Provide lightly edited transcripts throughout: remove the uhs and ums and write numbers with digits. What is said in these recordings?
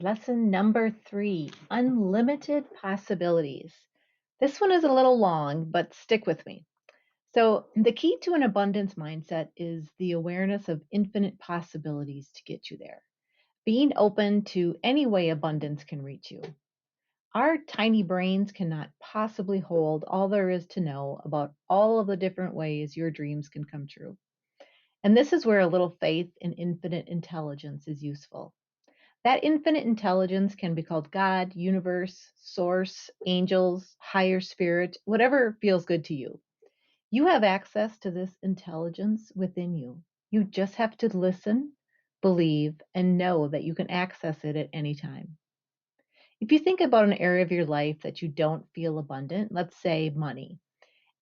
Lesson number 3, unlimited possibilities. This one is a little long, but stick with me. So, the key to an abundance mindset is the awareness of infinite possibilities to get you there. Being open to any way abundance can reach you. Our tiny brains cannot possibly hold all there is to know about all of the different ways your dreams can come true. And this is where a little faith in infinite intelligence is useful. That infinite intelligence can be called God, universe, source, angels, higher spirit, whatever feels good to you. You have access to this intelligence within you. You just have to listen, believe, and know that you can access it at any time. If you think about an area of your life that you don't feel abundant, let's say money,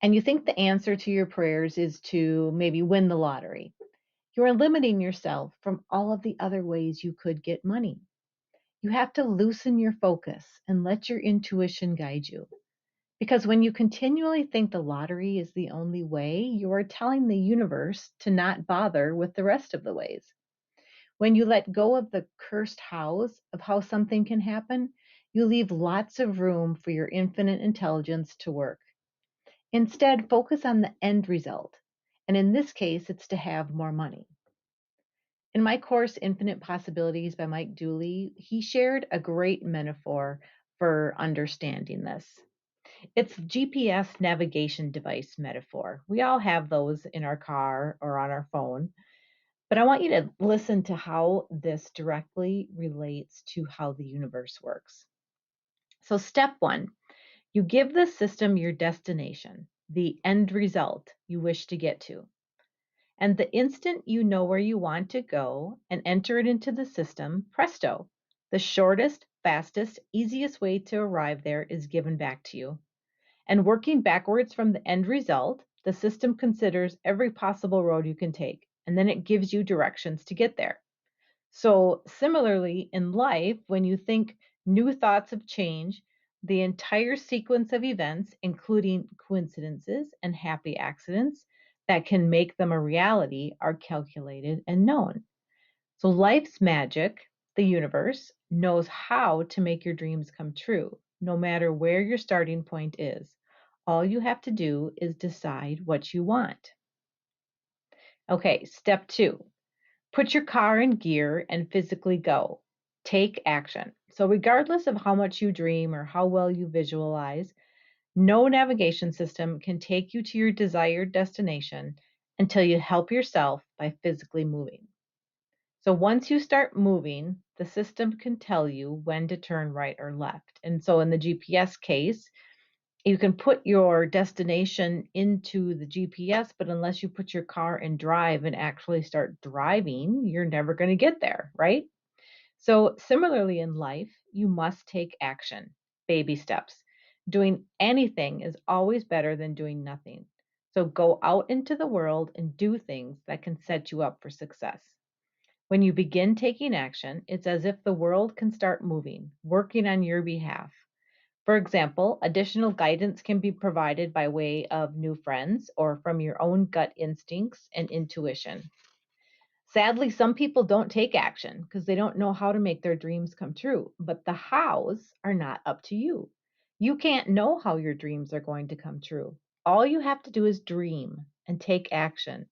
and you think the answer to your prayers is to maybe win the lottery, you are limiting yourself from all of the other ways you could get money. You have to loosen your focus and let your intuition guide you. Because when you continually think the lottery is the only way, you are telling the universe to not bother with the rest of the ways. When you let go of the cursed hows of how something can happen, you leave lots of room for your infinite intelligence to work. Instead, focus on the end result. And in this case, it's to have more money. In my course, Infinite Possibilities by Mike Dooley, he shared a great metaphor for understanding this. It's GPS navigation device metaphor. We all have those in our car or on our phone, but I want you to listen to how this directly relates to how the universe works. So, step one, you give the system your destination, the end result you wish to get to. And the instant you know where you want to go and enter it into the system, presto, the shortest, fastest, easiest way to arrive there is given back to you. And working backwards from the end result, the system considers every possible road you can take, and then it gives you directions to get there. So, similarly, in life, when you think new thoughts of change, the entire sequence of events, including coincidences and happy accidents that can make them a reality, are calculated and known. So, life's magic, the universe, knows how to make your dreams come true, no matter where your starting point is. All you have to do is decide what you want. Okay, step two, put your car in gear and physically go. Take action. So, regardless of how much you dream or how well you visualize, no navigation system can take you to your desired destination until you help yourself by physically moving. So, once you start moving, the system can tell you when to turn right or left. And so, in the GPS case, you can put your destination into the GPS, but unless you put your car in drive and actually start driving, you're never going to get there, right? So, similarly in life, you must take action, baby steps. Doing anything is always better than doing nothing. So, go out into the world and do things that can set you up for success. When you begin taking action, it's as if the world can start moving, working on your behalf. For example, additional guidance can be provided by way of new friends or from your own gut instincts and intuition. Sadly, some people don't take action because they don't know how to make their dreams come true, but the hows are not up to you. You can't know how your dreams are going to come true. All you have to do is dream and take action.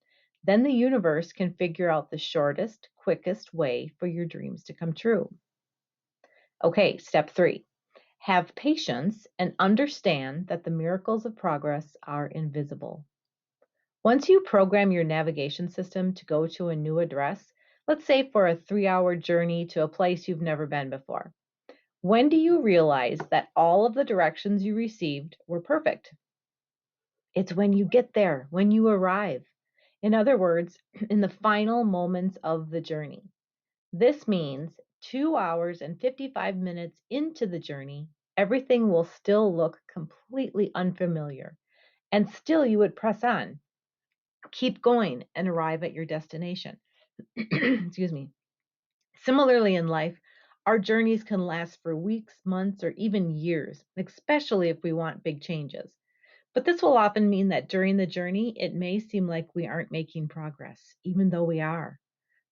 Then the universe can figure out the shortest, quickest way for your dreams to come true. Okay, step three, have patience and understand that the miracles of progress are invisible. Once you program your navigation system to go to a new address, let's say for a 3-hour journey to a place you've never been before, when do you realize that all of the directions you received were perfect? It's when you get there, when you arrive. In other words, in the final moments of the journey. This means 2 hours and 55 minutes into the journey, everything will still look completely unfamiliar, and still you would press on, keep going, and arrive at your destination. Excuse me. Similarly, in life, our journeys can last for weeks, months, or even years, especially if we want big changes. But this will often mean that during the journey, it may seem like we aren't making progress, even though we are.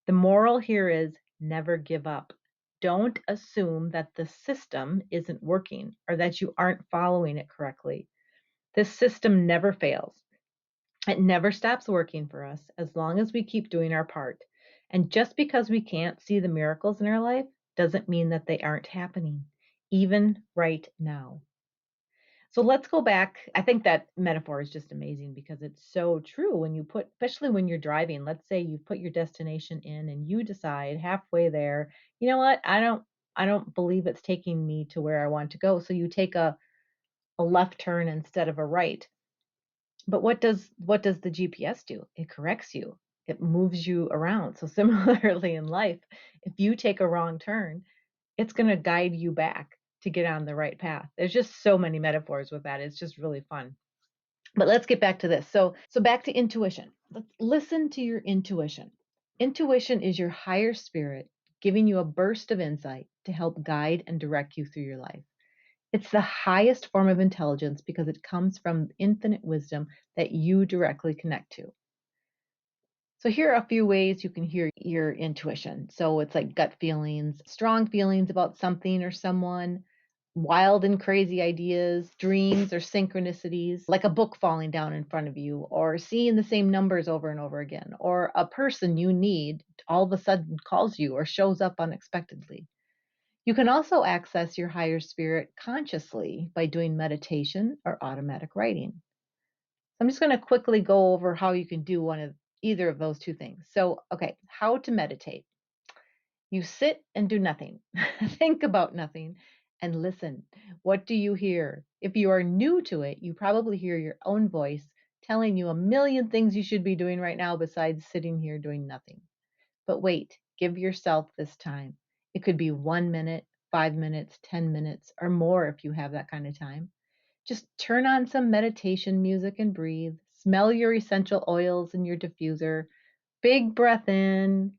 The moral here is never give up. don't assume that the system isn't working or that you aren't following it correctly. This system never fails. It never stops working for us as long as we keep doing our part. And just because we can't see the miracles in our life doesn't mean that they aren't happening, even right now. So let's go back. I think that metaphor is just amazing because it's so true when you put, especially when you're driving. Let's say you put your destination in and you decide halfway there, you know what? I don't believe it's taking me to where I want to go. So you take a left turn instead of a right. But what does the GPS do? It corrects you. It moves you around. So similarly in life, if you take a wrong turn, it's going to guide you back to get on the right path. There's just so many metaphors with that. It's just really fun. But let's get back to this. So back to intuition. Let's listen to your intuition. Intuition is your higher spirit giving you a burst of insight to help guide and direct you through your life. It's the highest form of intelligence because it comes from infinite wisdom that you directly connect to. So here are a few ways you can hear your intuition. So it's like gut feelings, strong feelings about something or someone, wild and crazy ideas, dreams or synchronicities, like a book falling down in front of you, or seeing the same numbers over and over again, or a person you need all of a sudden calls you or shows up unexpectedly. You can also access your higher spirit consciously by doing meditation or automatic writing. I'm just going to quickly go over how you can do one of either of those two things. So, okay, how to meditate. You sit and do nothing. Think about nothing and listen. What do you hear? If you are new to it, you probably hear your own voice telling you a million things you should be doing right now besides sitting here doing nothing. But wait, give yourself this time. It could be 1 minute, 5 minutes, 10 minutes, or more if you have that kind of time. Just turn on some meditation music and breathe. Smell your essential oils in your diffuser. Big breath in,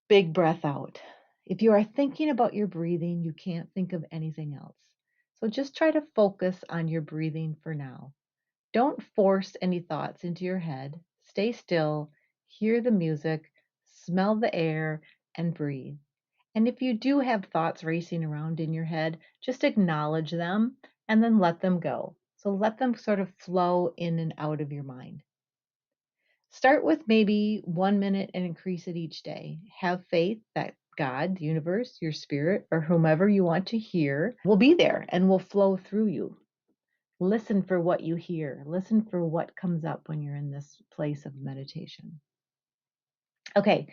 big breath out. If you are thinking about your breathing, you can't think of anything else. So just try to focus on your breathing for now. Don't force any thoughts into your head. Stay still, hear the music, smell the air, and breathe. And if you do have thoughts racing around in your head, just acknowledge them and then let them go. So let them sort of flow in and out of your mind. Start with maybe 1 minute and increase it each day. Have faith that God, the universe, your spirit, or whomever you want to hear will be there and will flow through you. Listen for what you hear. Listen for what comes up when you're in this place of meditation. Okay,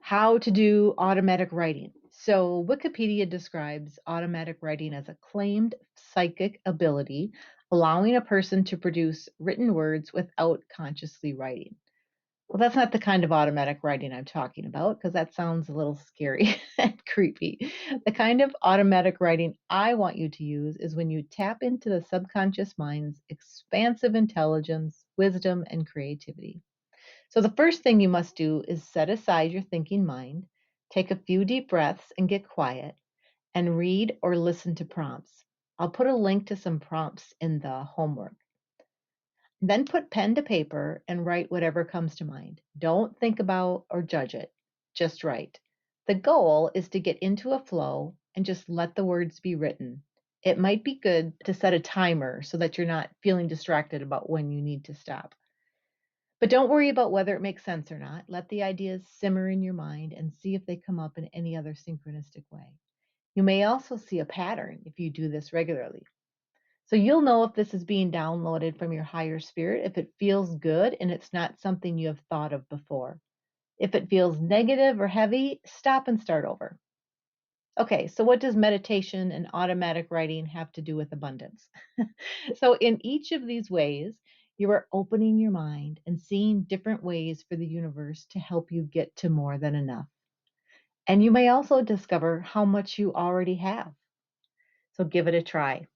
how to do automatic writing. So, Wikipedia describes automatic writing as a claimed psychic ability, allowing a person to produce written words without consciously writing. Well, that's not the kind of automatic writing I'm talking about because that sounds a little scary and creepy. The kind of automatic writing I want you to use is when you tap into the subconscious mind's expansive intelligence, wisdom, and creativity. So, the first thing you must do is set aside your thinking mind, take a few deep breaths, and get quiet, and read or listen to prompts. I'll put a link to some prompts in the homework. Then put pen to paper and write whatever comes to mind. Don't think about or judge it, just write. The goal is to get into a flow and just let the words be written. It might be good to set a timer so that you're not feeling distracted about when you need to stop. But don't worry about whether it makes sense or not. Let the ideas simmer in your mind and see if they come up in any other synchronistic way. You may also see a pattern if you do this regularly. So you'll know if this is being downloaded from your higher spirit, if it feels good and it's not something you have thought of before. If it feels negative or heavy, stop and start over. Okay, so what does meditation and automatic writing have to do with abundance? So, in each of these ways, you are opening your mind and seeing different ways for the universe to help you get to more than enough. And you may also discover how much you already have. So, give it a try.